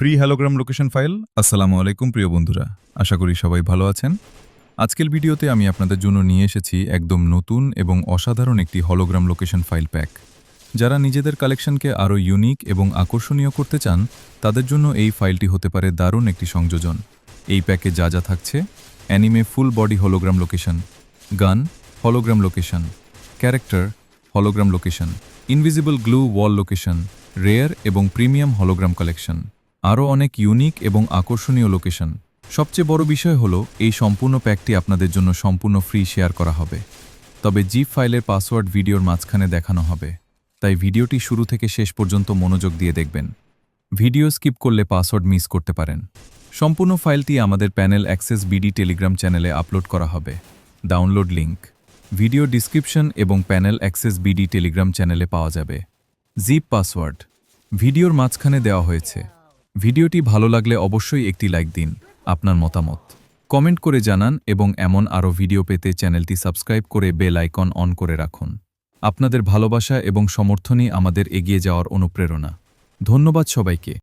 Free হ্যালোগ্রাম location file. আসসালামু আলাইকুম প্রিয় বন্ধুরা, আশা করি সবাই ভালো আছেন। আজকের ভিডিওতে আমি আপনাদের জন্য নিয়ে এসেছি একদম নতুন এবং অসাধারণ একটি হলোগ্রাম লোকেশন ফাইল প্যাক। যারা নিজেদের কালেকশনকে আরও ইউনিক এবং আকর্ষণীয় করতে চান, তাদের জন্য এই ফাইলটি হতে পারে দারুণ একটি সংযোজন। এই প্যাকে যা যা থাকছে: anime full body hologram location, gun hologram location, character hologram location, invisible glue wall location, rare এবং প্রিমিয়াম হলোগ্রাম কালেকশন, আরও অনেক ইউনিক এবং আকর্ষণীয় লোকেশন। সবচেয়ে বড় বিষয় হলো, এই সম্পূর্ণ প্যাকটি আপনাদের জন্য সম্পূর্ণ ফ্রি শেয়ার করা হবে। তবে জিপ ফাইলের পাসওয়ার্ড ভিডিওর মাঝখানে দেখানো হবে, তাই ভিডিওটি শুরু থেকে শেষ পর্যন্ত মনোযোগ দিয়ে দেখবেন। ভিডিও স্কিপ করলে পাসওয়ার্ড মিস করতে পারেন। সম্পূর্ণ ফাইলটি আমাদের প্যানেল অ্যাক্সেস বিডি টেলিগ্রাম চ্যানেলে আপলোড করা হবে। ডাউনলোড লিংক ভিডিও ডিসক্রিপশন এবং প্যানেল অ্যাক্সেস বিডি টেলিগ্রাম চ্যানেলে পাওয়া যাবে। জিপ পাসওয়ার্ড ভিডিওর মাঝখানে দেওয়া হয়েছে। ভিডিওটি ভালো লাগলে অবশ্যই একটি লাইক দিন, আপনার মতামত কমেন্ট করে জানান এবং এমন আরও ভিডিও পেতে চ্যানেলটি সাবস্ক্রাইব করে বেল আইকন অন করে রাখুন। আপনাদের ভালোবাসা এবং সমর্থনই আমাদের এগিয়ে যাওয়ার অনুপ্রেরণা। ধন্যবাদ সবাইকে।